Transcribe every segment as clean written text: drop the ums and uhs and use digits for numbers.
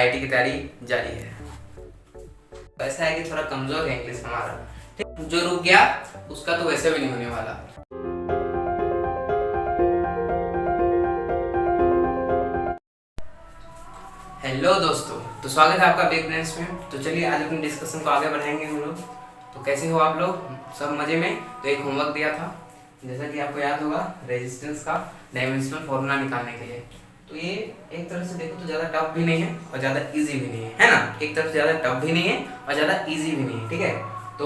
IIT की तैयारी जारी है। ऐसा है कि थोड़ा कमजोर है इंग्लिश हमारा, ठीक, जो रुक गया उसका तो वैसे भी नहीं होने वाला। हेलो दोस्तों, तो स्वागत है आपका बिग ब्रेन्स में। तो चलिए आज अपने डिस्कशन को आगे बढ़ाएंगे हम लोग। तो कैसे हो आप लोग, सब मजे में? तो एक होमवर्क दिया था, जैसा कि आपको याद होगा, रेजिस्टेंस का डायमेंशनल फॉर्मूला निकालने के लिए। तो ये एक तरह से देखो तो ज़्यादा टफ भी नहीं है और ज़्यादा इजी भी नहीं है ना। एक तरफ से ज़्यादा टफ भी नहीं है और ज़्यादा इजी भी नहीं है, ठीक है। तो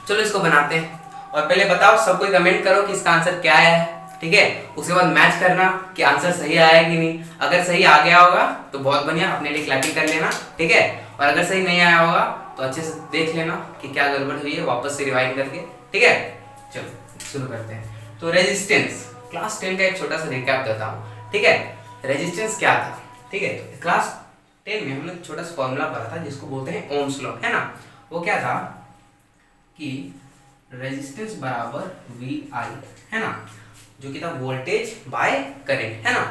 चलो इसको बनाते हैं। और पहले बताओ, सब कोई कमेंट करो कि इसका आंसर क्या है, ठीक है। उसके बाद मैच करना कि आंसर सही आया कि नहीं। अगर सही आ गया होगा तो बहुत बढ़िया, अपने लिए क्लैपिंग कर लेना, ठीक है। और अगर सही नहीं आया होगा तो अच्छे से देख लेना कि क्या गड़बड़ हुई है, वापस से रिवाइंड करके, ठीक है। चलो शुरू करते हैं। तो रेजिस्टेंस, क्लास 10 का एक छोटा सा रिकैप देता हूँ, ठीक है। रेजिस्टेंस क्या था, ठीक है। तो क्लास 10 में हमने छोटा सा फॉर्मूला पढ़ा था जिसको बोलते हैं ओम्स लॉ, है ना। वो क्या था कि रेजिस्टेंस बराबर वी आई, है ना, जो कि था वोल्टेज बाय करंट, है ना।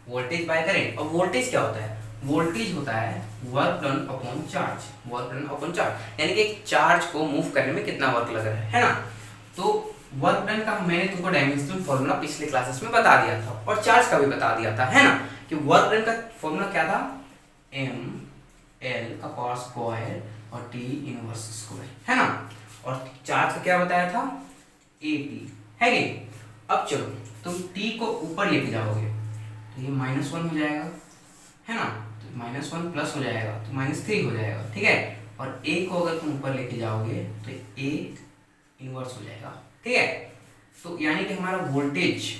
Voltage by current. और वोल्टेज क्या होता है? वोल्टेज होता है work done upon charge, work done upon charge, यानी कि एक चार्ज को मूव करने में कितना वर्क लग रहा है ना। तो वर्क डन का मैंने तुमको डायमेंशनल फॉर्मूला पिछले क्लासेस में बता दिया था और चार्ज का भी बता दिया था, है ना, कि वर्क डन का फॉर्मूला क्या था, एम एल का पावर स्क्वायर और टी इनवर्स स्क्वायर, है ना। और चार्ज का क्या बताया था, ए टी, है कि। अब चलो तुम t को ऊपर लेके जाओगे तो ये -1 हो जाएगा, है ना। तो -1 प्लस हो जाएगा तो -3 हो जाएगा, ठीक है। और a को अगर तुम ऊपर लेके जाओगे तो a इनवर्स हो जाएगा, ठीक है। तो यानी कि हमारा वोल्टेज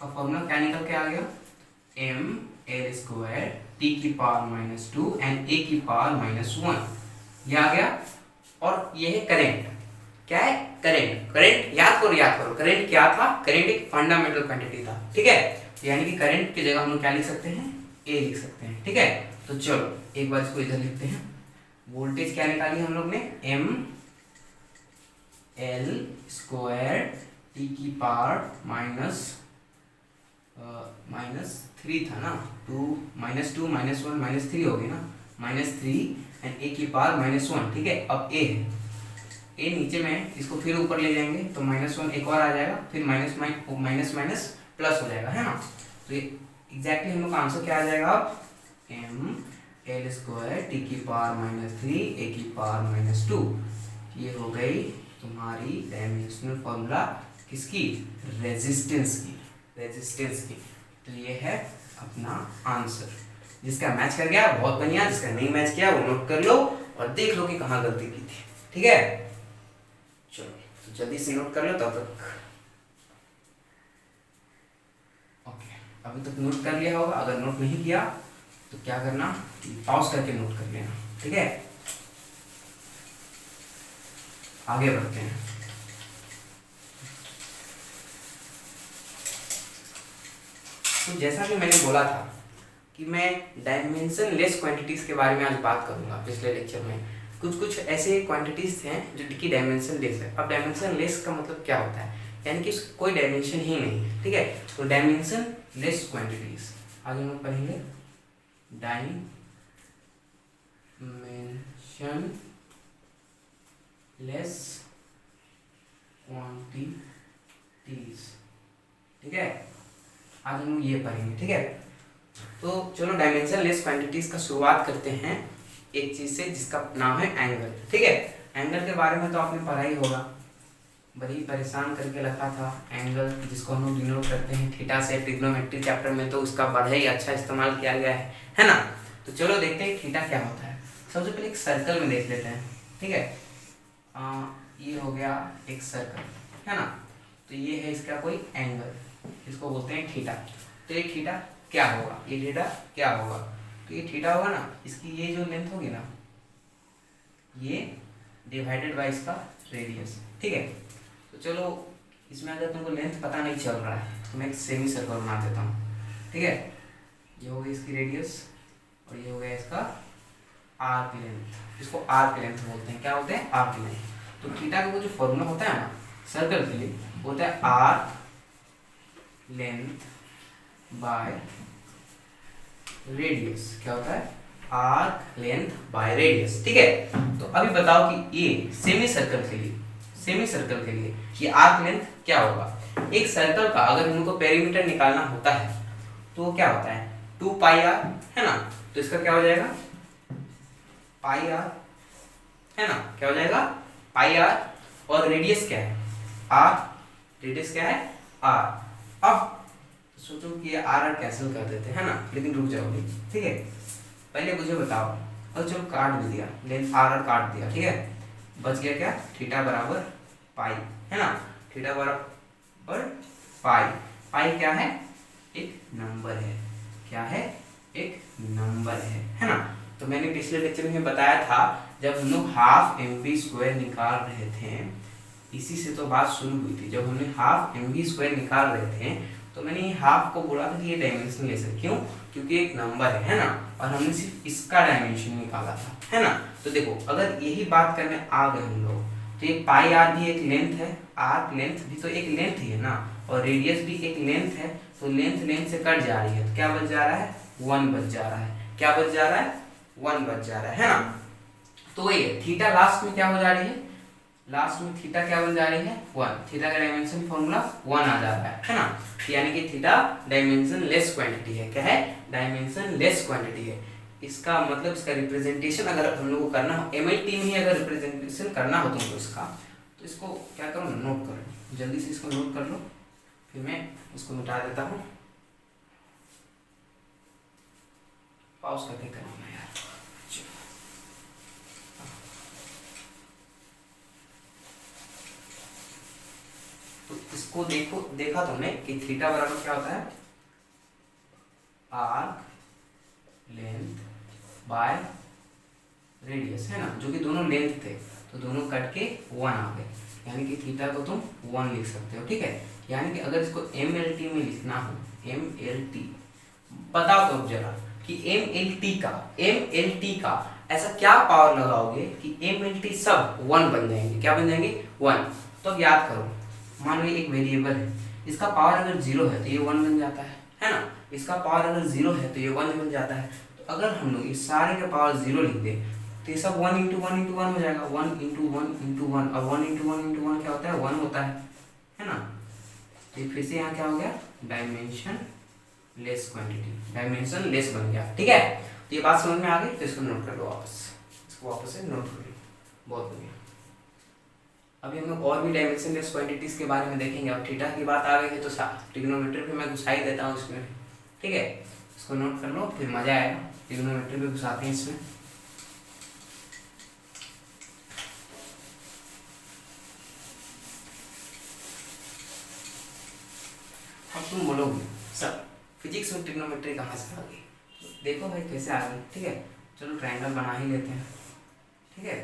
का फॉर्मूला क्या निकल के आ गया, m l स्क्वायर t की पावर -2 एंड a की पावर -1, ये आ गया। और ये है करंट, क्या है, करंट। करंट याद करो, करंट क्या था, करंट एक फंडामेंटल क्वांटिटी था, ठीक है। यानी कि करंट की जगह हम लोग क्या लिख सकते हैं, ए लिख सकते हैं, ठीक है। तो चलो एक बार इसको इधर लिखते हैं। वोल्टेज क्या निकाली हम लोग ने, एम एल स्क्वायर टी की पावर -3 था ना, 2 -1 -3 हो गई ना, -3 एंड ए की पावर -1, ठीक है। अब ए है, ए नीचे में, इसको फिर ऊपर ले जाएंगे तो -1 एक और आ जाएगा, फिर माइनस प्लस हो जाएगा, है ना। तो ये एग्जैक्टली हम लोग का आंसर क्या आ जाएगा अब, एम एल स्क्वायर टी की पावर -3 ए की पावर -2। ये हो गई तुम्हारी डायमेंशनल फॉर्मूला किसकी, रेजिस्टेंस की, रेजिस्टेंस की। तो ये है अपना आंसर। जिसका मैच कर गया बहुत बढ़िया, जिसका नहीं मैच किया वो नोट कर लो और देख लो कि कहाँ गलती की थी, ठीक है। चलो तो जल्दी से नोट कर लो तब तक। ओके, अभी तक नोट कर लिया होगा, अगर नोट नहीं किया तो क्या करना, पॉज करके नोट कर लेना, ठीक है। आगे बढ़ते हैं। तो जैसा कि मैंने बोला था कि मैं डायमेंशन लेस क्वांटिटीज के बारे में आज बात करूंगा। पिछले लेक्चर में कुछ ऐसे क्वांटिटीज हैं जो की डायमेंशन लेस है। अब डायमेंशन लेस का मतलब क्या होता है, यानी कि कोई डायमेंशन ही नहीं है, ठीक है। तो डायमेंशन लेस क्वांटिटीज आज हम लोग पढ़ेंगे, डायमेंशन लेस क्वांटिटीज, ठीक है। आज हम लोग ये पढ़ेंगे, ठीक है। तो चलो डायमेंशन लेस क्वांटिटीज का शुरुआत करते हैं एक चीज से जिसका नाम है एंगल, ठीक है। एंगल के बारे में तो आपने पढ़ा ही होगा, बड़ी परेशान करके रखा था एंगल, जिसको हम लोग डिनोट करते हैं थीटा से। ट्रिग्नोमेट्री चैप्टर में तो उसका बड़ा ही अच्छा इस्तेमाल किया गया है ना। तो चलो देखते हैं थीटा क्या होता है। सबसे पहले एक सर्कल में देख लेते हैं, ठीक है। ये हो गया एक सर्कल, है ना। तो ये है इसका कोई एंगल, इसको बोलते हैं थीटा। तो ये थीटा क्या होगा, ये थीटा क्या होगा, तो ये थीटा होगा ना, इसकी ये जो लेंथ होगी ना, ये डिवाइडेड बाय इसका रेडियस, ठीक है। तो चलो इसमें अगर तुमको लेंथ पता नहीं चल रहा है तो मैं एक सेमी सर्कल बना देता हूँ, ठीक है। ये हो गई इसकी रेडियस और ये हो गया इसका आर्क लेंथ, इसको आर्क लेंथ बोलते हैं। क्या बोलते हैं, आर्क लेंथ। तो थीटा का वो जो फॉर्मूला होता है ना सर्कल के लिए, होता है आर्क लेंथ बाय रेडियस। क्या होता है, आर्क लेंथ बाय रेडियस। ठीक है, तो अभी बताओ कि ये सेमी सर्कल के लिए ये आर्क लेंथ क्या होगा। एक सर्कल का अगर हमको पेरीमीटर निकालना होता है तो क्या होता है 2 पाई आर, है ना। तो इसका क्या हो जाएगा पाई आर, है ना, क्या हो जाएगा पाई आर। और रेडियस क्या है आर, रेडियस क्या है आर। अब सोचो कि ये आर आर कैंसिल कर देते हैं ना, लेकिन रुक जाओ अभी, ठीक है। पहले मुझे बताओ, और चलो काट भी दिया, लेंथ आर आर काट दिया, ठीक है। बच गया क्या थीटा बराबर पाई, है ना। थीटा बराबर पाई, पाई क्या है एक नंबर है, क्या है एक नंबर है ना। तो मैंने पिछले लेक्चर में बताया था जब हम लोग हाफ mv² निकाल रहे थे, इसी से तो बात शुरू हुई थी। जब हमने हाफ mv² निकाल रहे थे तो मैंने ये हाफ को बोला था कि ये डायमेंशन ले सकते, क्यों, क्योंकि एक नंबर है ना, और हमने सिर्फ इसका डायमेंशन निकाला था, है ना। तो देखो अगर यही बात करने आ गए हम लोग, तो ये पाई आर भी एक लेंथ है, आर्क लेंथ भी तो एक लेंथ ही है ना, और रेडियस भी एक लेंथ है। तो लेंथ लेंथ से कट जा रही है, तो क्या बच जा रहा है 1 बच जा रहा है, क्या बच जा रहा है 1 बच जा रहा है ना। तो ये थीटा लास्ट में क्या हो जा रही है, लास्ट में थीटा क्या बन जा रही है 1, थीटा का डायमेंशन फॉर्मूला 1 आ जा रहा है ना। यानी कि थीटा डायमेंशन लेस क्वांटिटी है, क्या है डायमेंशन लेस क्वांटिटी है। इसका मतलब इसका रिप्रेजेंटेशन अगर हम लोग को करना हो MLT में ही अगर रिप्रेजेंटेशन करना हो तुमको इसका, तो इसको क्या करो नोट कर लो, जल्दी से इसको नोट कर लो, फिर मैं इसको मिटा देता हूँ। पॉज करके करना यार। तो इसको देखो, देखा तुमने कि थीटा बराबर क्या होता है आर्क लेंथ बाय रेडियस, है ना, जो कि दोनों लेंथ थे, तो दोनों कट के 1 आ गए, यानी कि थीटा को तुम 1 लिख सकते हो, ठीक है। यानी कि अगर इसको MLT में लिखना हो, MLT बताओ तो जरा कि MLT का ऐसा क्या पावर लगाओगे कि MLT सब 1 बन जाएंगे, क्या बन जाएंगे 1। तो अब याद करो, मान लो एक वेरिएबल है, इसका पावर अगर 0 है तो ये 1 बन जाता है ना। इसका पावर अगर 0 है तो ये 1 बन जाता है। तो अगर हम लोग इस सारे के पावर 0 लिख दे तो ये सब 1 × 1 × 1 हो जाएगा, 1 × 1 × 1, और 1 × 1 × 1 क्या होता है 1 होता है ना। तो फिर से यहाँ क्या हो गया dimension less quantity, dimension less बन गया, ठीक है। तो ये बात समझ में आ गई, तो इसको नोट कर लो वापस, इसको वापस से नोट कर लो, बहुत बढ़िया। अभी हम लोग और भी डायमेंशन लेस क्वांटिटीज के बारे में देखेंगे। अब थीटा की बात आ गई है तो ट्रिग्नोमेट्री पे मैं घुसा ही देता हूँ इसमें, ठीक है। इसको नोट कर लो, फिर मजा आएगा, ट्रिग्नोमेट्री पे घुसाते हैं इसमें। अब तुम बोलोगे सर फिजिक्स में ट्रिग्नोमेट्री कहाँ से आ गई, देखो भाई कैसे आ गई, ठीक है। चलो ट्रायंगल बना ही लेते हैं, ठीक है।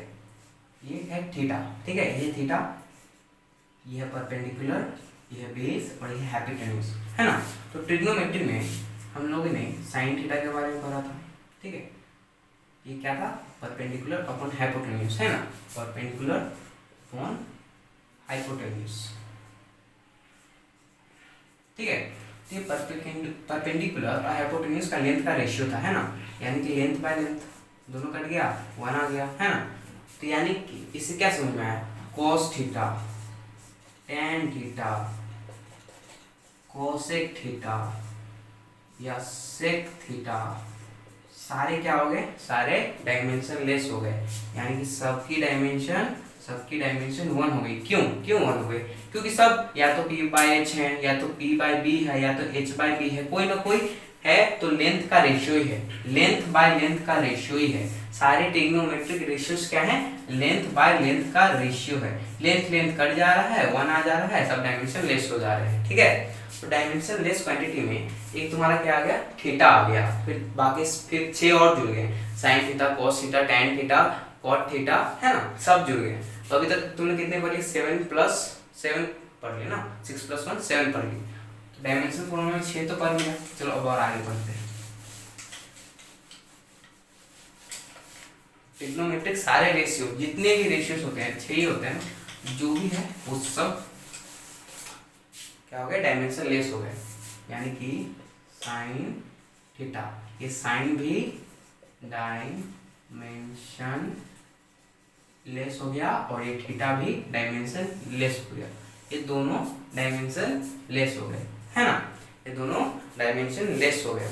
ये है थीटा, ठीक है, ये थीटा, ये है परपेंडिकुलर, ये है बेस, और ये है हाइपोटेन्यूज, है ना। तो ट्रिग्नोमेट्री में हम लोगों ने साइन थीटा के बारे में पढ़ा था, ठीक है। ये क्या था परपेंडिकुलर अपॉन हाइपोटेन्यूज, है ना, परपेंडिकुलर अपॉन हाइपोटेन्यूज, ठीक है। तो ये परपेंडिकुलर और हाइपोटेन्यूज का लेंथ का रेशियो था, है ना, यानी कि लेंथ बाय लेंथ दोनों कट गया 1 आ गया, है ना। तो यानी कि इससे क्या समझ में आया, cos theta, tan theta, cosec theta या सेक थीटा सारे क्या हो गए, सारे डायमेंशन लेस हो गए, यानी कि सबकी डायमेंशन 1 हो गई। क्यों 1 हो गई, क्योंकि सब या तो p/h है, या तो p/b है, या तो h/b है, कोई ना कोई है, तो लेंथ का रेशियो ही है, लेंथ बाय लेंथ का रेशियो ही है। सारे ट्रिग्नोमेट्रिक रेशियोज क्या है, लेंथ बाय लेंथ का रेशियो है। लेंथ कट जा रहा है 1 आ जा रहा है, सब डायमेंशन लेस हो जा रहे हैं, ठीक है। तो डायमेंशन लेस क्वांटिटी में एक तुम्हारा क्या आ गया थीटा आ गया, फिर बाकी फिर 6 और जुड़ गए, sine theta, cos theta, tan theta, cot theta, है ना, सब जुड़ गए। तो अभी तक तुमने कितने पढ़ी 7 + 7 पढ़ लिया ना, 6 + 1 7 पढ़ ली। तो डायमेंशन फॉर्मूला में 6 तो पढ़ लिया। चलो अब और आगे बढ़ते हैं। ट्रिग्नोमेट्रिक सारे रेशियो, जितने भी रेशियोज होते हैं 6 ही होते हैं, जो भी है वो सब क्या हो गए डायमेंशन लेस हो गए, यानी कि साइन थीटा, ये साइन भी डायमेंशन लेस हो गया और ये थीटा भी डायमेंशन लेस हो गया। ये दोनों डायमेंशन लेस हो गए, है ना, ये दोनों डायमेंशन लेस हो गए।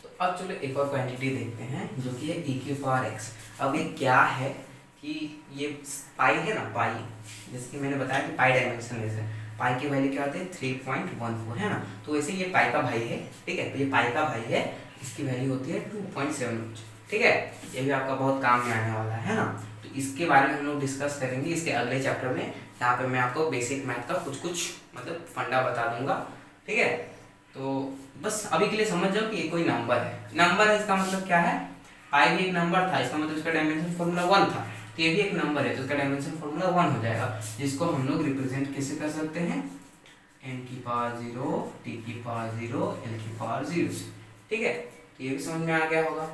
तो अब चलो एक और क्वांटिटी देखते हैं जो कि है e⁴x। अब ये क्या है कि ये पाई है ना, पाई, जैसे कि मैंने बताया कि पाई डायमेंशन लेस है, पाई की वैल्यू क्या होती है 3.14, है ना। तो वैसे ये पाई का भाई है, ठीक है, तो ये पाई का भाई है, इसकी वैल्यू होती है 2.7, ठीक है। ये भी आपका बहुत काम में आने वाला है ना। तो इसके बारे में हम लोग डिस्कस करेंगे इसके अगले चैप्टर में। यहाँ पे मैं आपको बेसिक मैथ का कुछ कुछ मतलब फंडा बता दूंगा, ठीक है। तो बस अभी के लिए समझ जाओ कि ये कोई नंबर है। नंबर है इसका मतलब क्या है, पाई भी एक नंबर था, इसका मतलब इसका डायमेंशन फॉर्मूला 1 था, तो ये भी एक नंबर है, तो इसका डायमेंशन फॉर्मूला 1 हो जाएगा, जिसको हम लोग रिप्रेजेंट कैसे कर सकते हैं, n⁴0, t⁴0, l⁴0 से, ठीक है। तो ये भी समझ में आ गया होगा।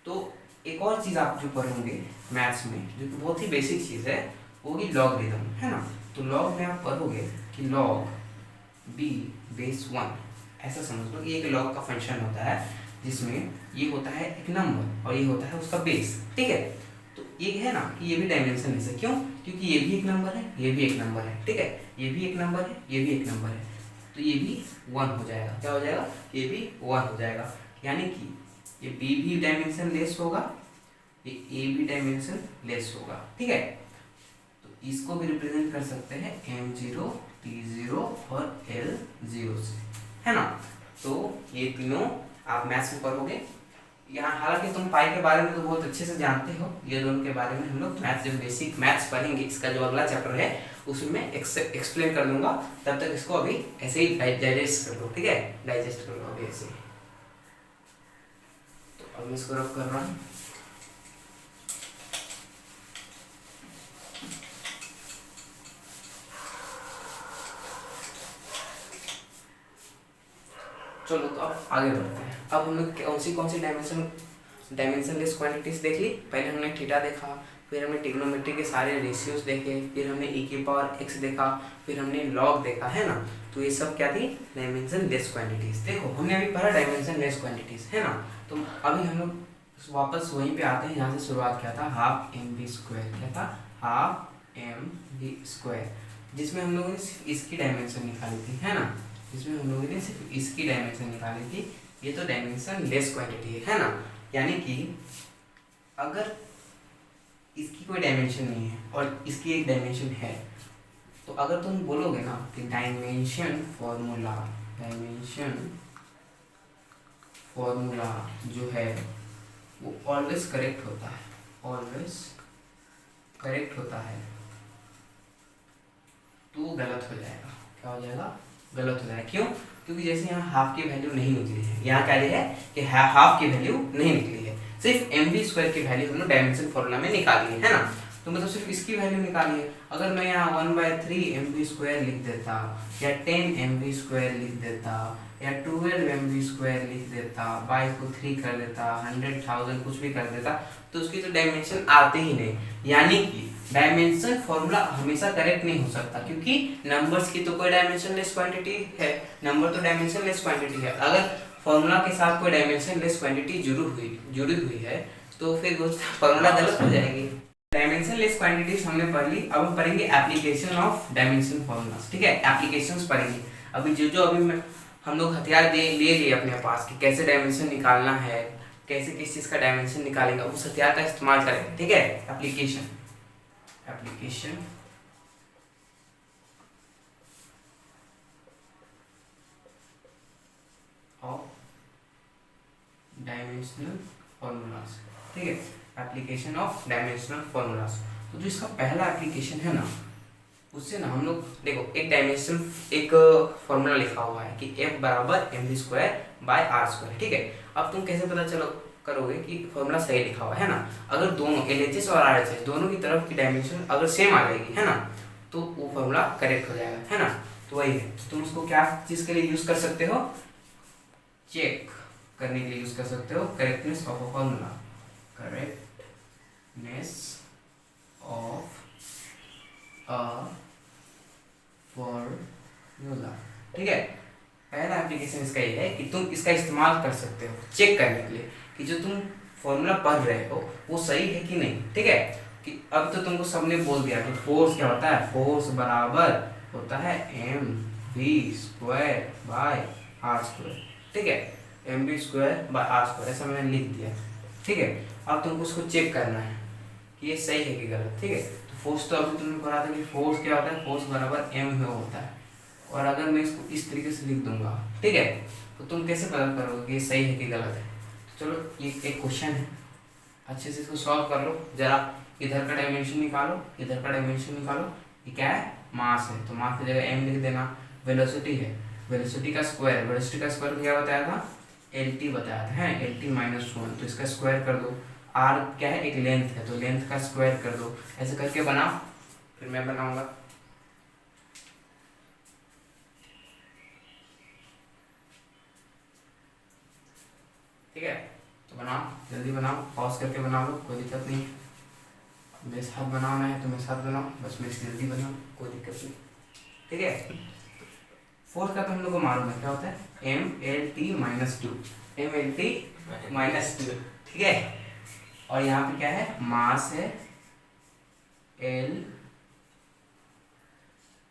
तो एक और चीज़ आप जो पढ़ोगे मैथ्स में, जो कि बहुत ही बेसिक चीज़ है, वो होगी लॉगरिथम, है ना। तो लॉग में आप पढ़ोगे कि log b⁴1, ऐसा समझ लो कि एक लॉग का फंक्शन होता है जिसमें ये होता है एक नंबर और ये होता है उसका बेस, ठीक है। तो एक है ना कि ये भी डायमेंशन लेस है, क्यों, क्योंकि ये भी एक नंबर है, ये भी एक नंबर है, ठीक है, ये भी एक नंबर है, ये भी एक नंबर है, तो ये भी 1 हो जाएगा। क्या हो जाएगा, ये भी 1 हो जाएगा, यानी कि ये b भी डायमेंशन लेस होगा, ये a भी डायमेंशन लेस होगा, ठीक है। तो इसको भी रिप्रेजेंट कर सकते हैं m0, t0 और l0 से, है ना। तो ये तीनों आप मैथ्स में पढ़ोगे। यहाँ हालांकि तुम पाई के बारे में तो बहुत अच्छे से जानते हो, ये दोनों के बारे में हम लोग मैथ्स जब बेसिक मैथ्स पढ़ेंगे, इसका जो अगला चैप्टर है उसमें एक्सप्लेन कर दूंगा, तब तक इसको अभी ऐसे ही डाइजेस्ट कर लो, ठीक है, डाइजेस्ट कर लो अभी ऐसे ही। तो अब इसको रब कर रहा हूँ। चलो तो अब आगे बढ़ते हैं। अब हम लोग कौन सी डायमेंशन लेस क्वांटिटीज देख ली। पहले हमने थीटा देखा, फिर हमने ट्रिग्नोमेट्री के सारे रेशियोज देखे, फिर हमने e⁴x देखा, फिर हमने लॉग देखा, है ना। तो ये सब क्या थी, डायमेंशन लेस क्वांटिटीज। देखो हमने अभी पढ़ा डायमेंशन लेस क्वांटिटीज, है ना। तो अभी हम लोग वापस वहीं पे आते हैं जहाँ से शुरुआत किया था, हाफ mv², क्या था, हाफ mv², जिसमें हम लोगों ने सिर्फ इसकी डायमेंशन निकाली थी, है ना, जिसमें हम लोगों ने सिर्फ इसकी डायमेंशन निकाली थी। ये तो डायमेंशन लेस क्वांटिटी है ना, यानी कि अगर इसकी कोई डायमेंशन नहीं है और इसकी एक डायमेंशन है, तो अगर तुम बोलोगे ना कि डायमेंशन फॉर्मूला जो है वो ऑलवेज करेक्ट होता है, ऑलवेज करेक्ट होता है, तो वो गलत हो जाएगा। क्या हो जाएगा, गलत हो जाएगा। क्यों, क्योंकि जैसे यहाँ हाफ की वैल्यू नहीं निकली है, यहाँ क्या है कि हाफ की वैल्यू नहीं निकली है, सिर्फ mv² की वैल्यू हम लोग डायमेंशन फॉर्मूला में निकाली है ना। तो मतलब सिर्फ इसकी वैल्यू निकाली है। अगर मैं यहाँ 1/3 mv² लिख देता, या 10 mv² लिख देता, या 12 mv² लिख देता, बाई को 3 कर देता, 100,000 कुछ भी कर देता, तो उसकी तो डायमेंशन आते ही नहीं। यानी कि डायमेंशन फॉर्मूला हमेशा करेक्ट नहीं हो सकता, क्योंकि नंबर्स की तो कोई डायमेंशन लेस क्वांटिटी है, नंबर तो डायमेंशन लेस क्वांटिटी है। अगर फॉर्मूला के साथ कोई डायमेंशन लेस क्वांटिटी जुड़ी हुई है तो फिर वो फॉर्मूला गलत हो जाएगी। डायमेंशन लेस क्वांटिटीज हमने पढ़ ली। अब हम पढ़ेंगे एप्लीकेशन ऑफ डायमेंशन फॉर्मूलास, ठीक है, एप्लीकेशंस पढ़ेंगे। अभी जो अभी हम लोग हथियार ले लिए अपने पास कि कैसे डायमेंशन निकालना है, कैसे किस चीज़ का डायमेंशन निकालेगा, उस हथियार का इस्तेमाल करेंगे, ठीक है। एप्लीकेशन ऑफ डायमेंशनल फॉर्मूलास, ठीक है, एप्लीकेशन ऑफ डायमेंशनल फॉर्मूलास। तो जो इसका पहला एप्लीकेशन है ना, उससे ना हम लोग देखो एक फॉर्मूला लिखा हुआ है कि F बराबर mv²/r², ठीक है। अब तुम कैसे पता करोगे कि फॉर्मूला सही लिखा हुआ है ना। अगर दोनों LHS और RHS दोनों की तरफ की डायमेंशन अगर सेम आ जाएगी, है ना, तो वो फॉर्मूला करेक्ट हो जाएगा, है ना। तो वही है, तुम उसको क्या चीज़ के लिए यूज कर सकते हो, चेक करने के लिए यूज कर सकते हो, correctness of a formula, correctness of a formula, ठीक है। पहला एप्लीकेशन इसका ये है कि तुम इसका इस्तेमाल कर सकते हो चेक करने के लिए कि जो तुम फॉर्मूला पढ़ रहे हो वो सही है कि नहीं। ठीक है, कि अब तो तुमको सबने बोल दिया कि फोर्स क्या होता है, फोर्स बराबर होता है M V square by R square. ठीक है, M V square by R square ऐसा मैंने लिख दिया। ठीक है, अब तुमको उसको चेक करना है कि ये सही है कि गलत। ठीक है, तो फोर्स तो अभी तुमने पढ़ा था कि फोर्स क्या होता है, फोर्स बराबर एम में होता है। और अगर मैं इसको इस तरीके से लिख दूंगा, ठीक है, तो तुम कैसे पता करोगे कि ये सही है कि गलत है। तो चलो ये एक क्वेश्चन है, अच्छे से इसको सॉल्व कर लो जरा। इधर का डायमेंशन निकालो, इधर का डायमेंशन निकालो। ये क्या है, मास है, तो मास की जगह एम लिख देना। वेलोसिटी है, वेलोसिटी का स्क्वायर, वेलोसिटी का स्क्वायर क्या बताया था, एल टी बताया था, है एल टी माइनस वन, तो इसका स्क्वायर कर दो। आर क्या है, एक लेंथ है, तो लेंथ का स्क्वायर कर दो। ऐसे करके बनाओ, फिर मैं बनाऊंगा। ठीक है, तो बनाओ, जल्दी बनाओ, पॉज करके बना लो, कोई दिक्कत नहीं। मेरे साथ बनाना है तो मेरे साथ बनाओ, बस मेरे से जल्दी बनाओ, कोई दिक्कत नहीं। ठीक है, फोर्थ का तो हम लोग को मालूम है क्या होता है, M L T minus two, M L T minus two. ठीक है, और यहाँ पे क्या है, मास है L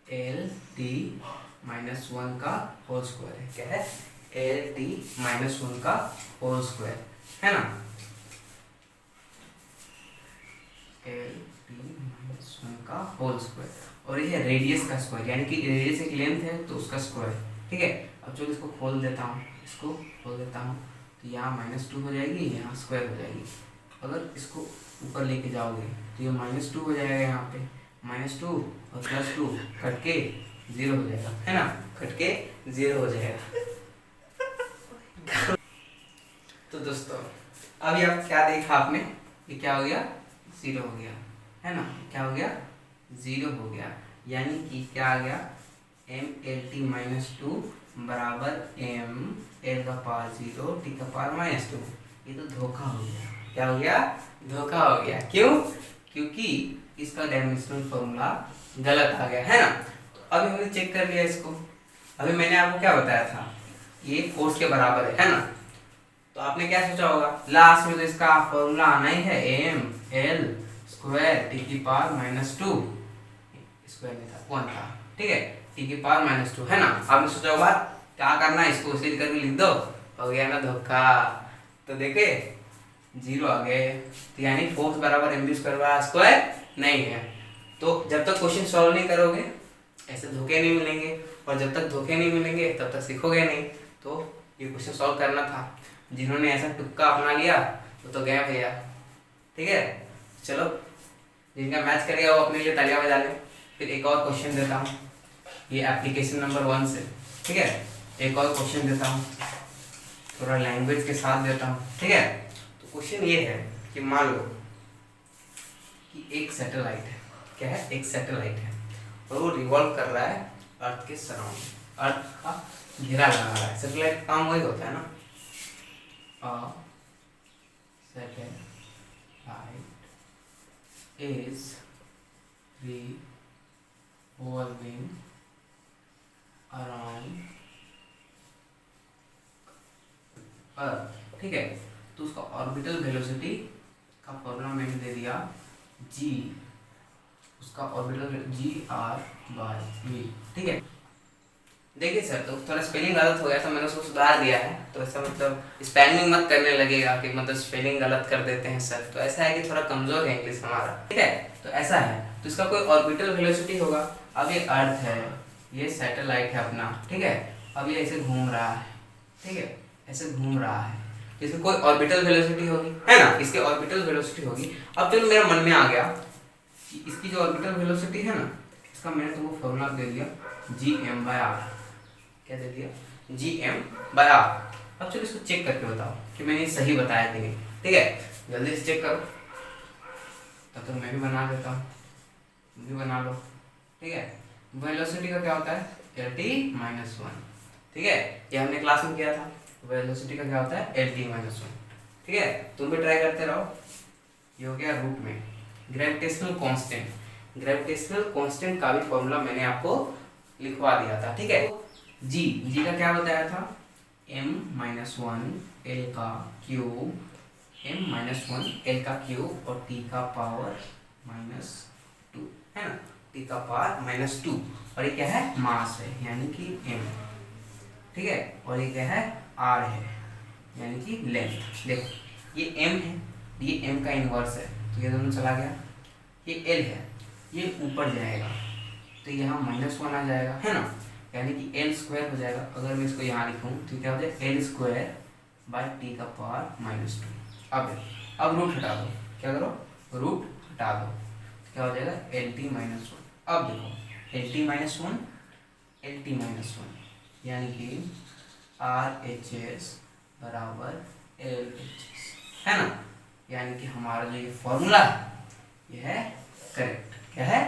L T minus one का होल स्क्वायर है। क्या है, एल टी माइनस वन का होल स्क्वायर है ना, एल टी माइनस वन का होल स्क्वायर। और ये है रेडियस का स्क्वायर, यानी कि रेडियस एक लेंथ है तो उसका स्क्वायर। ठीक है, अब चलो इसको खोल देता हूँ, इसको खोल देता हूँ, तो यहाँ माइनस टू हो जाएगी, यहाँ स्क्वायर हो जाएगी। अगर इसको ऊपर लेके जाओगे तो ये माइनस टू हो जाएगा, यहाँ पे माइनस टू और प्लस टू कट के जीरो हो जाएगा, है ना, कट के जीरो हो जाएगा। तो दोस्तों अभी आप क्या देखा आपने, ये क्या हो गया, जीरो हो गया, है ना, क्या हो गया, जीरो हो गया। यानी कि क्या आ गया, M L T minus two बराबर एम एल का पावर जीरो टी का पावर माइनस टू। ये तो धोखा हो गया, क्या हो गया, धोखा हो गया। क्यों, क्योंकि इसका डायमेंशनल फॉर्मूला गलत आ गया, है ना। तो अभी हमने चेक कर लिया इसको। अभी मैंने आपको क्या बताया था, ये फोर्स के बराबर है ना। तो आपने क्या सोचा होगा, लास्ट में तो इसका फॉर्मूला आना ही है, एम एल स्क्वायर टी की पावर माइनस टू, स्क्वायर नहीं था, वन था। ठीक है, टी की पावर माइनस टू, है ना। आपने सोचा होगा क्या करना है, इसको सीध करके लिख दो, हो गया ना धोखा। तो देखे जीरो आ गए, तो यानी फोर्स बराबर एम बी स्क्वायर नहीं है। तो जब तक क्वेश्चन सॉल्व नहीं करोगे ऐसे धोखे नहीं मिलेंगे, और जब तक धोखे नहीं मिलेंगे तब तक सीखोगे नहीं। तो ये क्वेश्चन सॉल्व करना था, जिन्होंने ऐसा तुक्का अपना लिया वो तो गया भैया। ठीक है, चलो जिनका मैच करेगा वो अपने लिए तालियां बजा ले। फिर एक और क्वेश्चन देता हूँ, ये एप्लीकेशन नंबर 1 से। ठीक है, एक और क्वेश्चन देता हूँ, थोड़ा लैंग्वेज के साथ देता हूँ। ठीक है, तो क्वेश्चन ये है कि मान लो कि एक सैटेलाइट है, क्या है, एक सैटेलाइट है, और वो रिवॉल्व कर रहा है अर्थ के सराउंड, अर्थ का घेरा लगा रहा है। सैटेलाइट का काम वही होता है ना, सैटेलाइट is revolving around अर्थ। ठीक है, तो उसका ऑर्बिटल वेलोसिटी का फॉर्मूला मैंने दे दिया जी, उसका orbital G R by V. ठीक है, देखिए सर तो थोड़ा स्पेलिंग गलत हो गया था, मैंने उसको सुधार दिया है। तो ऐसा मतलब स्पेलिंग मत करने लगेगा कि मतलब स्पेलिंग गलत कर देते हैं सर। तो ऐसा है कि थोड़ा कमजोर है इंग्लिश हमारा। ठीक है, तो ऐसा है, तो इसका कोई ऑर्बिटल वेलोसिटी होगा। अब ये अर्थ है, ये सैटेलाइट है अपना। ठीक है, अब ये ऐसे घूम रहा है, ठीक है, ऐसे घूम रहा है, तो इसकी कोई ऑर्बिटल वेलोसिटी होगी, है ना, इसकी ऑर्बिटल वेलोसिटी होगी। अब चलो मेरे मन में आ गया कि इसकी जो ऑर्बिटल वेलोसिटी है ना, इसका मैंने तुमको फॉर्मूला दे दिया जी एम बाय आर। क्या दे दिया, जी एम बाय आर। अब चलो इसको चेक करके बताओ कि मैंने सही बताया कि नहीं। ठीक है, जल्दी से चेक करो, तब तो मैं भी बना देता हूँ, तुम भी बना लो। ठीक है, वेलोसिटी का क्या होता है, एल टी माइनस वन। ठीक है, ये हमने क्लास में किया था। वेलोसिटी का क्या होता है, एल टी माइनस वन। ठीक है, तुम भी ट्राई करते रहो। ये हो गया रूट में ग्रेविटेशनल कांस्टेंट। ग्रेविटेशनल कांस्टेंट का भी फॉर्मूला मैंने आपको लिखवा दिया था। ठीक है, जी का क्या बताया था, m-1 l का क्यूब, m-1 l का क्यूब और t का पावर -2 है ना, t का पावर -2। और ये क्या है, मास है यानी कि m, ठीक है। और ये क्या है, r है यानी कि लेंथ। देखो ये m है, ये m का इनवर्स है तो ये दोनों चला गया। ये l है, ये ऊपर जाएगा तो यहाँ -1 आ जाएगा, है ना, यानी कि l स्क्वायर हो जाएगा। अगर मैं इसको यहाँ लिखूँ तो क्या हो जाएगा, l स्क्वायर बाय t का पावर -2। अब रूट हटा दो, क्या करो, रूट हटा दो, क्या हो जाएगा, LT-1। अब देखो LT-1 यानी कि RHS बराबर LHS, है ना, यानी कि हमारा जो ये फॉर्मूला है ये है करेक्ट। क्या है,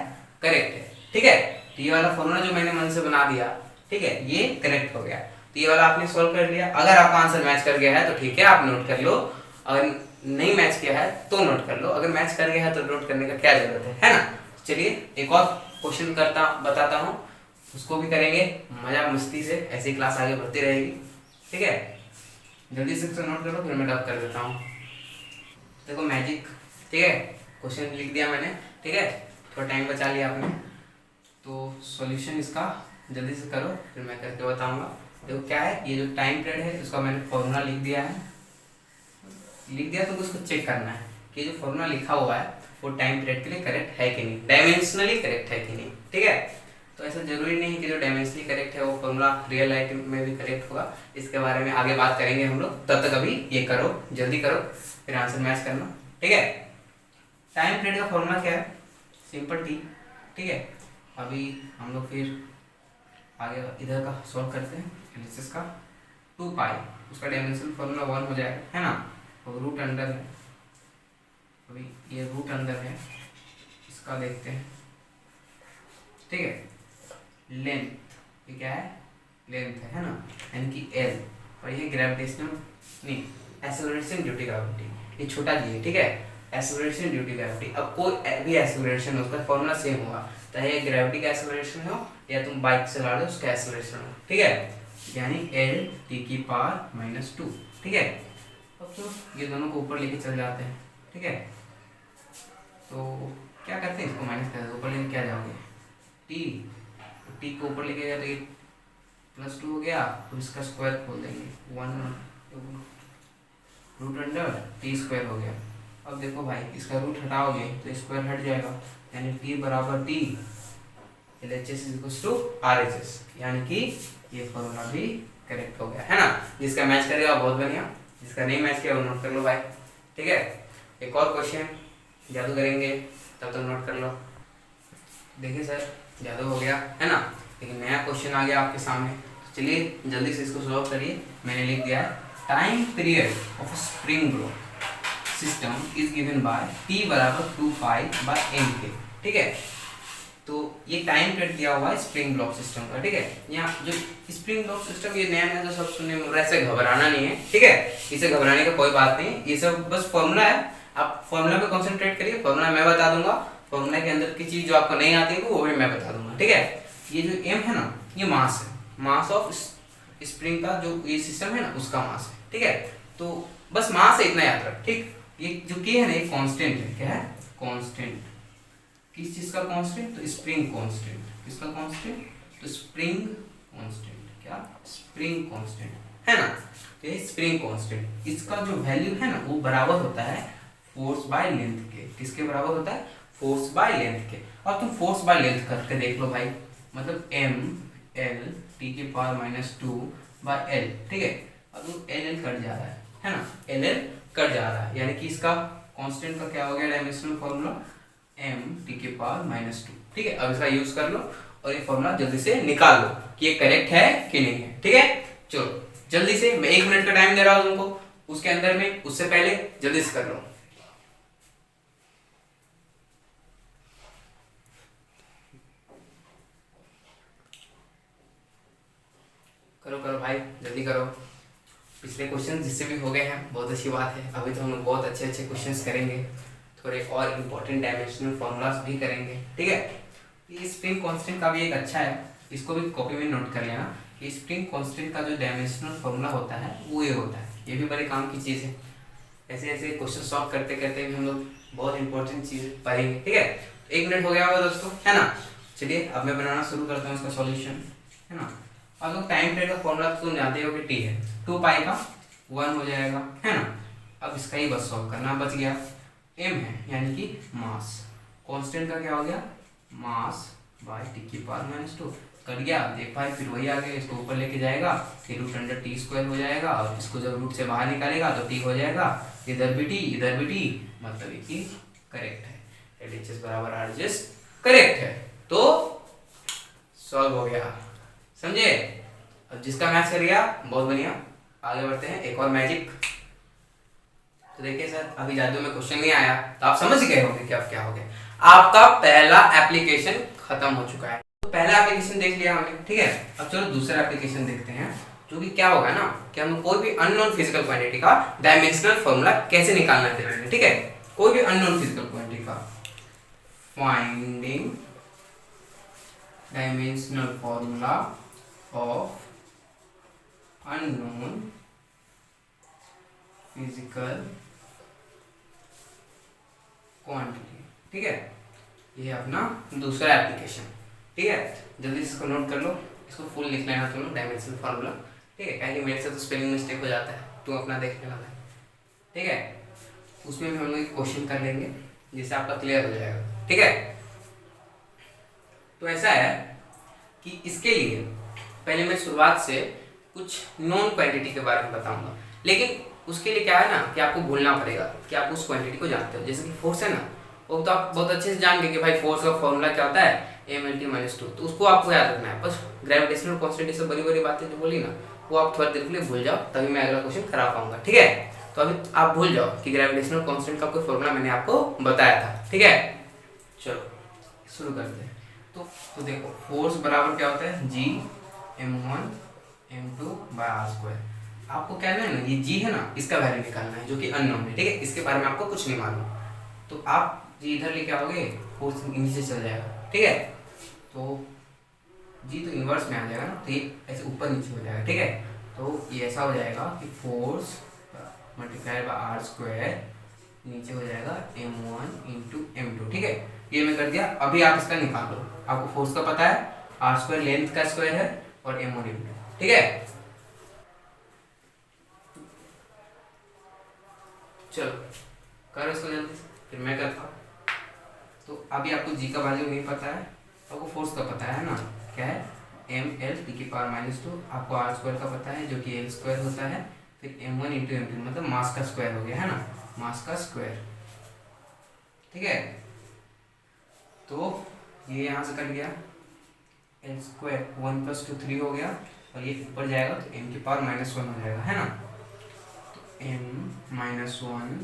करेक्ट है, ठीक है। तो ये वाला फॉर्मूला जो मैंने मन से बना दिया, ठीक है, ये करेक्ट हो गया। तो ये वाला आपने सॉल्व कर लिया। अगर आपका आंसर मैच कर गया है तो ठीक है, आप नोट कर लो। अगर नहीं मैच किया है तो नोट कर लो, अगर मैच कर गया है तो नोट करने का क्या जरूरत है ना। चलिए एक और क्वेश्चन बताता हूँ, उसको भी करेंगे मजा मस्ती से, ऐसी क्लास आगे बढ़ती रहेगी, ठीक है। जल्दी से नोट करो, फिर मैं डब कर देता हूँ। देखो मैजिक, ठीक है, क्वेश्चन लिख दिया मैंने, ठीक है, थोड़ा टाइम बचा लिया आपने। तो सॉल्यूशन इसका जल्दी से करो, फिर मैं करके बताऊंगा। देखो क्या है, ये जो टाइम पीरियड है उसका मैंने फॉर्मूला लिख दिया तो उसको चेक करना है कि जो फॉर्मूला लिखा हुआ है वो टाइम पीरियड के लिए करेक्ट है कि नहीं, डायमेंशनली करेक्ट है कि नहीं, ठीक है। तो ऐसा जरूरी नहीं कि जो डायमेंशनली करेक्ट है वो फॉर्मूला रियल लाइफ में भी करेक्ट होगा, इसके बारे में आगे बात करेंगे हम लोग। तब तक अभी ये करो, जल्दी करो, फिर आंसर मैच करना, ठीक है। टाइम पीरियड का फॉर्मूला क्या है, सिंपल टी, ठीक है। अभी हम लोग फिर आगे इधर का सॉल्व करते हैं, एनालिसिस का। 2 पाई, उसका डायमेंशन फॉर्मूला 1 हो जाएगा, है ना, और रूट अंडर है, अभी ये रूट अंडर है, इसका देखते हैं, ठीक है। लेंथ, ये क्या है, लेंथ है ना, यानी कि L, और ये ग्रेविटेशनल नहीं, एक्सेलरेशन ड्यू टू ग्रेविटी, ये छोटा जी है, ठीक है, एक्सेलरेशन ड्यू टू ग्रेविटी। अब कोई भी एक्सेलरेशन हो उसका फॉर्मूला सेम होगा, चाहे ग्रेविटी का एक्सेलरेशन हो या तुम बाइक चला रहे हो उसका एक्सेलरेशन हो, ठीक है, यानी L(t⁻²), ठीक है। अब तो ये दोनों को ऊपर लेके चल जाते हैं, ठीक है। तो क्या करते हैं, इसको माइनस कर दो, ऊपर लेके क्या जाओगे, टी को ऊपर लेके गया तो ये +2 हो गया, तो इसका स्क्वायर खोल देंगे, 1 रूट अंडर t² हो गया। अब देखो भाई इसका रूट हटाओगे तो स्क्वायर हट जाएगा, यानी t बराबर t, LHS = RHS, यानी कि ये फॉर्मूला भी करेक्ट हो गया, है ना। जिसका मैच करेगा बहुत बढ़िया, जिसका नहीं मैच किया वो नोट कर लो भाई, ठीक है। एक और क्वेश्चन जादू करेंगे, तब तक नोट कर लो। देखिए सर जादू हो गया, है ना, लेकिन नया क्वेश्चन आ गया आपके सामने, तो चलिए जल्दी से इसको सॉल्व करिए। मैंने लिख दिया है, time period of spring growth system is given by t बराबर 2π/n, ठीक है। तो ये टाइम पीरियड दिया हुआ है स्प्रिंग ब्लॉक सिस्टम का, ठीक है। यहाँ जो स्प्रिंग ब्लॉक सिस्टम, ये नया जो सब सुनने में ऐसे घबराना नहीं है, ठीक है, इसे घबराने का कोई बात नहीं, ये सब बस फॉर्मूला है, आप फॉर्मूला पे कंसंट्रेट करिए। फॉर्मूला मैं बता दूंगा, फॉर्मूला के अंदर की चीज जो आपको नहीं आती है वो भी मैं बता दूंगा, ठीक है। ये जो m है ना, ये मास है, मास ऑफ स्प्रिंग का जो ये सिस्टम है ना उसका मास है, ठीक है। तो बस मास है, इतना याद रख, ठीक। ये जो k है ना, ये कांस्टेंट है, क्या है, कांस्टेंट। किस चीज का कांस्टेंट, तो स्प्रिंग कांस्टेंट, किसका कांस्टेंट, तो स्प्रिंग कांस्टेंट, क्या, स्प्रिंग कांस्टेंट, है ना। तो ये स्प्रिंग कांस्टेंट, इसका जो वैल्यू है ना वो बराबर होता है फोर्स बाय लेंथ के। किसके बराबर होता है, फोर्स बाय लेंथ के। और तुम फोर्स बाय लेंथ करके देख लो भाई, मतलब m(L(t⁻²)/L, ठीक है। अब L कट जा रहा है ना, L कट जा रहा है, यानी कि इसका कांस्टेंट का क्या हो गया, डायमेंशनल फॉर्मूला m(t⁻²), ठीक है। अब इसका यूज कर लो और ये फॉर्मूला जल्दी से निकाल लो कि ये करेक्ट है कि नहीं है, ठीक है। चलो जल्दी से, मैं 1 मिनट का टाइम दे रहा हूँ तुमको, उसके अंदर में, उससे पहले जल्दी से कर लो। करो करो भाई, जल्दी करो। पिछले क्वेश्चन जिससे भी हो गए हैं बहुत अच्छी बात है, अभी तो हम लोग बहुत अच्छे अच्छे क्वेश्चंस करेंगे, थोड़े और इम्पोर्टेंट डायमेंशनल फॉर्मूलाज भी करेंगे, ठीक है। ये स्प्रिंग कांस्टेंट का भी एक अच्छा है, इसको भी कॉपी में नोट कर लेना कि स्प्रिंग कांस्टेंट का जो डायमेंशनल फॉर्मूला होता है वो ये होता है। ये भी बड़े काम की चीज़ है। ऐसे ऐसे क्वेश्चन सॉल्व करते करते भी हम लोग बहुत इंपॉर्टेंट चीज़ पढ़ेंगे। ठीक है, 1 मिनट हो गया होगा दोस्तों, है ना। चलिए अब मैं बनाना शुरू करता हूँ इसका सॉल्यूशन, है ना। अब लोग टाइम पीरियड का फॉर्मूला तो जानते हो कि टी है, 2 पाई का 1 हो जाएगा, है ना। अब इसका ही बस सॉल्व करना बच गया। एम है यानी कि मास, कांस्टेंट का क्या हो गया, मास बाय टी की पावर -2 कट गया। देख भाई फिर वही आ गया, इसको ऊपर लेके जाएगा फिर √t² हो जाएगा, और इसको जब रूट से बाहर निकालेगा तो t हो जाएगा। इधर भी t इधर भी t, मतलब ये चीज करेक्ट है। LHS बराबर RHS करेक्ट है, तो सॉल्व हो गया, समझे। अब जिसका मैच कर गया बहुत बढ़िया, आगे बढ़ते हैं एक और मैजिक। तो देखिए सर, अभी जादू में क्वेश्चन नहीं आया तो आप समझ गए होंगे कि अब क्या हो गया। आपका पहला एप्लीकेशन खत्म हो चुका है। तो पहला एप्लीकेशन देख लिया हमने, ठीक है। अब चलो दूसरा एप्लीकेशन देखते हैं, जो कि क्या होगा ना कि हम कोई भी अननोन फिजिकल क्वांटिटी का डायमेंशनल फॉर्मूला कैसे निकालना है, ठीक है। कोई भी अननोन फिजिकल क्वांटिटी का finding dimensional formula of unknown physical quantity, ठीक है। ये अपना दूसरा एप्लीकेशन, ठीक है। जल्दी इसको नोट कर लो, इसको फुल लिख लेना तुम लोग, डायमेंशनल फार्मूला, ठीक है। कहीं मेरे से तो स्पेलिंग मिस्टेक हो जाता है, तुम अपना देखने वाला है, ठीक है। उसमें भी हम लोग एक क्वेश्चन कर लेंगे जिससे आपका क्लियर हो जाएगा, ठीक है। तो ऐसा है कि इसके लिए पहले मैं शुरुआत से कुछ नॉन क्वांटिटी के बारे में बताऊंगा, लेकिन उसके लिए क्या है ना कि आपको भूलना पड़ेगा कि आप उस क्वांटिटी को जानते हो। जैसे कि फोर्स है ना, वो तो आप बहुत अच्छे से जान गए कि भाई फोर्स का फॉर्मूला क्या होता है, m/t-2, तो उसको आपको याद रखना है। बस ग्रेविटेशनल कांस्टेंट से बड़ी बड़ी बातें जो बोली ना, वो आप थोड़ी देर के लिए भूल जाओ, तभी मैं अगला क्वेश्चन करा पाऊंगा, ठीक है। तो अभी आप भूल जाओ कि ग्रेविटेशनल कांस्टेंट का कोई फॉर्मूला मैंने आपको बताया था, ठीक है। चलो शुरू करते हैं। तो देखो फोर्स बराबर क्या होता है, G m1m2/r²। आपको क्या है ना, ये G है ना, इसका वैल्यू निकालना है जो कि अननोन है, ठीक है। इसके बारे में आपको कुछ नहीं मालूम, तो आप G इधर लेके आओगे, फोर्स नीचे चल जाएगा, ठीक है। तो G तो इनवर्स में आ जाएगा ना, तो ये ऐसे ऊपर नीचे हो जाएगा, ठीक है। तो ये ऐसा हो जाएगा कि फोर्स मल्टीप्लाइड बाय r² नीचे हो जाएगा m1 × m2, ठीक है। ये मैं कर दिया। अभी आप इसका निकाल लो, आपको फोर्स का पता है, r² लेंथ का स्क्वायर है और m1 × ठीक है। चलो करो इसको जल्दी से, फिर मैं करता हूँ। तो अभी आपको G का वैल्यू नहीं पता है, आपको फोर्स का पता है ना, क्या है mL/-2, आपको r² का पता है जो कि L² होता है, फिर m1 × m2 मतलब मास का स्क्वायर हो गया, है ना, मास का स्क्वायर, ठीक है। तो ये यहाँ से कट गया, L² 1 + 2 3 हो गया, और ये ऊपर जाएगा तो m⁻⁻1 हो जाएगा, है ना। तो m-1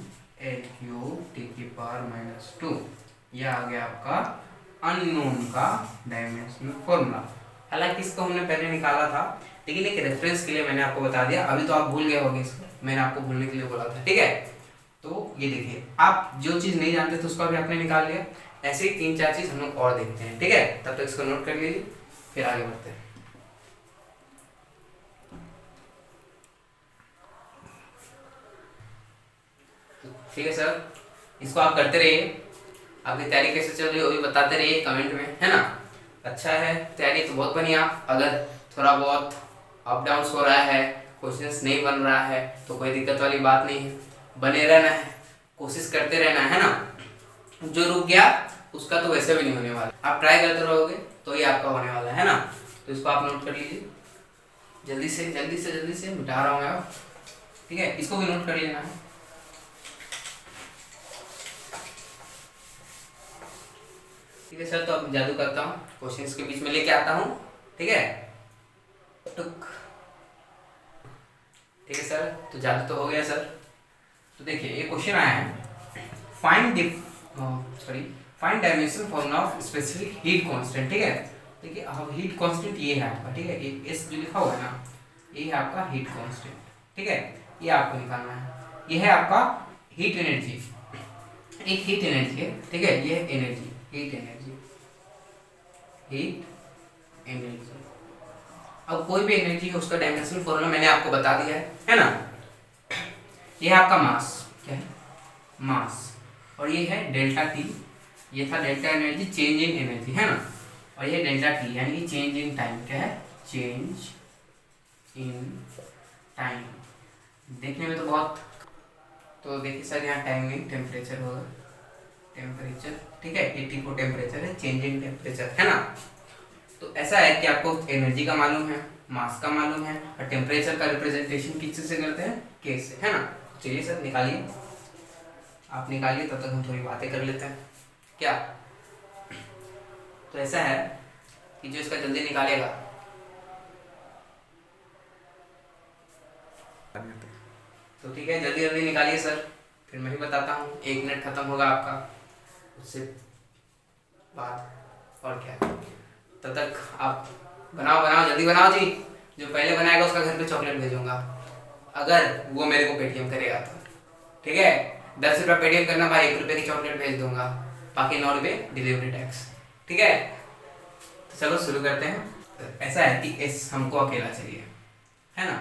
L³ (10⁻²) यह आ गया आपका अननोन का डायमेंशनल फॉर्मूला। हालांकि इसको हमने पहले निकाला था, लेकिन एक रेफरेंस के लिए मैंने आपको बता दिया। अभी तो आप भूल गए होंगे इसको, मैंने आपको भूलने के लिए बोला था, ठीक है। तो ये देखिए, आप जो चीज़ नहीं जानते थे उसको भी आपने निकाल लिया। ऐसे ही 3-4 चीज़ हम लोग और देखते हैं, ठीक है। तब तक इसको नोट कर लीजिए, फिर आगे बढ़ते हैं। ठीक है सर, इसको आप करते रहिए। आपकी तैयारी कैसे चल रही है वो भी बताते रहिए कमेंट में, है ना। अच्छा है, तैयारी तो बहुत बढ़िया। अगर थोड़ा बहुत अप डाउन हो रहा है, क्वेश्चंस नहीं बन रहा है, तो कोई दिक्कत वाली बात नहीं है, बने रहना है, कोशिश करते रहना है ना। जो रुक गया उसका तो वैसे भी नहीं होने वाला, आप ट्राई करते रहोगे तो ही आपका होने वाला है ना। तो इसको आप नोट कर लीजिए, जल्दी से मिटा रहा हूँ मैं, ठीक है। इसको भी नोट कर लेना है, ठीक है सर। तो अब जादू करता हूँ, क्वेश्चंस के बीच में लेके आता हूँ, ठीक है। टुक, ठीक है सर, तो जादू तो हो गया सर। तो देखिए ये क्वेश्चन आया है, find dimensional formula of specific heat constant, ठीक है। देखिए अब हीट कांस्टेंट ये है आपका, ठीक है। एक एस जो लिखा हुआ है ना, ये है आपका हीट कांस्टेंट, ठीक है। ये आपको निकालना है। ये है आपका हीट एनर्जी, एक हीट एनर्जी है, ठीक है। ये एनर्जी, हीट एनर्जी। अब कोई भी एनर्जी है उसका डायमेंशनल फॉर्मूला मैंने आपको बता दिया है ना। ये है आपका मास, क्या है मास, और ये है डेल्टा टी, ये था delta energy, change in energy है ना, और ये डेल्टा टी यानी कि चेंज इन टाइम, क्या है चेंज इन टाइम। देखने में तो बहुत, तो देखिए सर यहाँ टाइम में टेम्परेचर होगा, टेम्परेचर ठीक है, T को टेम्परेचर है, चेंज इन टेम्परेचर है ना। तो ऐसा है कि आपको एनर्जी का मालूम है, मास का मालूम है, और टेम्परेचर का रिप्रेजेंटेशन किस चीज से करते हैं, K से है ना। चलिए सर निकालिए, आप निकालिए, तब तक हम थोड़ी बातें कर लेते हैं क्या। तो ऐसा है कि जो इसका जल्दी निकालेगा, तो ठीक है जल्दी जल्दी निकालिए सर, फिर मैं ही बताता हूँ, 1 मिनट खत्म होगा आपका उससे बाद, और क्या तब तक आप बनाओ जल्दी बनाओ जी। जो पहले बनाएगा उसका घर पे चॉकलेट भेजूंगा, अगर वो मेरे को पेटीएम करेगा तो ठीक है। 10 रुपये पेटीएम करना भाई, 1 रुपये की चॉकलेट भेज दूंगा, बाकी 9 रुपये डिलीवरी टैक्स, ठीक है। तो चलो शुरू करते हैं। तो ऐसा है कि एस हमको अकेला चाहिए है ना,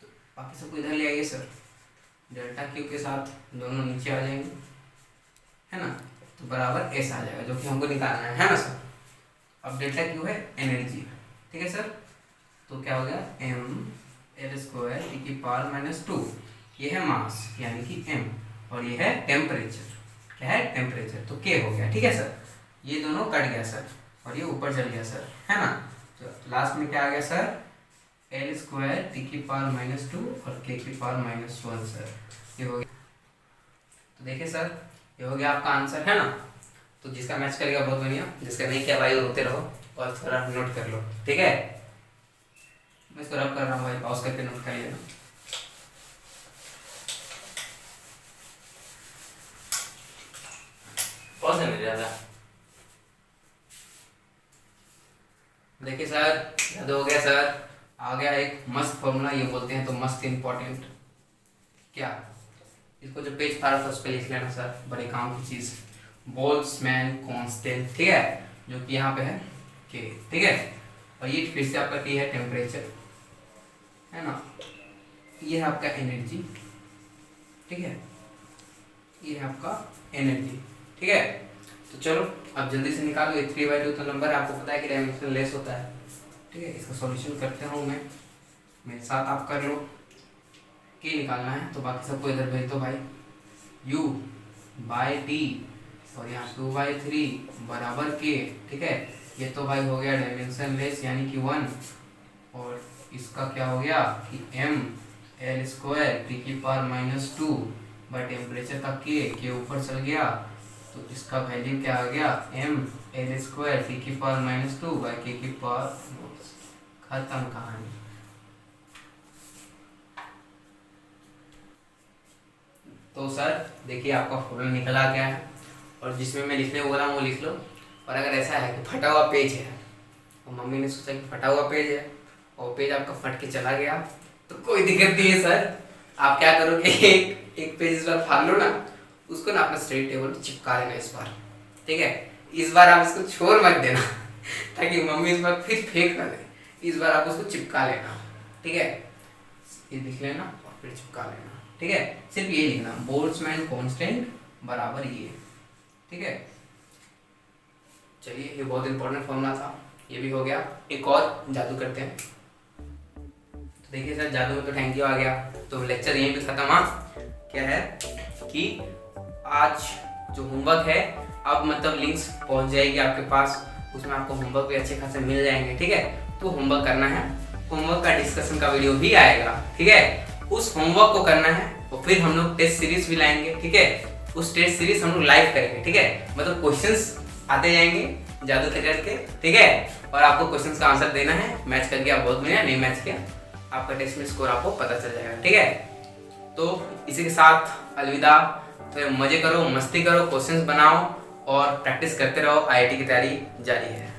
तो बाकी सबको इधर ले आइए सर, डेल्टा क्यू के साथ दोनों नीचे आ जाएंगे है ना, तो बराबर एस आ जाएगा, जो कि हमको निकालना है ना सर। अब डेल्टा क्यू है एनर्जी, ठीक है सर, तो क्या हो गया m² टी की पावर -2, ये है मास यानी कि m, और ये है टेम्परेचर, क्या है टेम्परेचर, तो k हो गया, ठीक है सर। ये दोनों कट गया सर, और ये ऊपर चल गया सर है ना, तो लास्ट में क्या आ गया सर, L² टी की पावर -2 और k की पावर -1 सर, ये हो गया। तो देखिए सर ये हो गया आपका आंसर है ना। तो जिसका मैच करेगा बहुत बढ़िया, जिसका नहीं किया भाई रोते रहो और थोड़ा नोट कर लो, ठीक है। मैं इसको रब कर रहा हूँ भाई, पॉज करके नोट कर लेना। पॉज है मेरे ज़्यादा। देखिए सर याद हो गया सर, आ गया एक मस्त फॉर्मूला, ये बोलते हैं तो मस्त इम्पोर्टेंट, क्या इसको जो पेज फाड़ा था उस पर लिख लेना सर, बड़े काम की चीज़, बोल्ट्जमैन कांस्टेंट, ठीक है, जो कि यहाँ पे है के, ठीक है। और ये फिर से आपका T है टेम्परेचर है ना, ये है आपका एनर्जी, ठीक है, ये है आपका एनर्जी, ठीक है। तो चलो अब जल्दी से निकालो, 3/2 तो नंबर आपको पता है कि डायमेंशन लेस होता है, ठीक है। इसका सॉल्यूशन करते हूँ मैं, मेरे साथ आप कर लो, के निकालना है तो बाकी सबको इधर भेज दो भाई, U/T और यहाँ 2/3 बराबर के, ठीक है। ये तो भाई हो गया डायमेंशन लेस यानी कि 1, और इसका क्या हो गया कि mL² टी की पावर -2 बाई टेम्परेचर का के ऊपर चल गया, तो इसका वैल्यू क्या आ गया, mL² टी की पावर -2 बाई के की पावर, खत्म कहानी। तो सर देखिए आपका फॉर्मूला निकल आ गया है, और जिसमें मैं लिखने बोला हूँ वो लिख लो। और अगर ऐसा है कि फटा हुआ पेज है, और मम्मी ने सोचा कि फटा हुआ पेज है और पेज आपका फट के चला गया, तो कोई दिक्कत नहीं है सर, आप क्या करोगे, एक पेज इस बार फाड़ लो ना, उसको ना अपना स्टडी टेबल पर चिपका लेना इस बार, ठीक है। इस बार आप इसको छोड़ मत देना ताकि मम्मी इस बार फिर फेंक ना दे, इस बार आप उसको चिपका लेना, ठीक है। ये लिख लेना और फिर चिपका लेना, ठीक है। सिर्फ ये लिखना बोल्ट्जमैन कांस्टेंट बराबर ये, ठीक है। चलिए ये बहुत इंपॉर्टेंट फॉर्मूला था, ये भी हो गया। एक और जादू करते हैं, तो देखिए सर जादू में तो थैंक यू आ गया, तो लेक्चर यहीं पे खत्म। क्या है कि आज जो होमवर्क है, अब मतलब लिंक्स पहुंच जाएगी आपके पास, उसमें आपको होमवर्क भी अच्छे खासे मिल जाएंगे, ठीक है। तो होमवर्क करना है, होमवर्क का डिस्कशन का वीडियो भी आएगा, ठीक है। उस होमवर्क को करना है, और फिर हम लोग टेस्ट सीरीज भी लाएंगे, ठीक है। उस टेस्ट सीरीज हम लोग लाइव करेंगे, ठीक है, मतलब क्वेश्चंस आते जाएंगे जादू करके, ठीक है। और आपको क्वेश्चंस का आंसर देना है, मैच करके आप बहुत बढ़िया, नहीं मैच किया आपका टेस्ट में स्कोर आपको पता चल जाएगा, ठीक है। तो इसी के साथ अलविदा, तो मजे करो, मस्ती करो, क्वेश्चंस बनाओ और प्रैक्टिस करते रहो, IIT की तैयारी जारी है।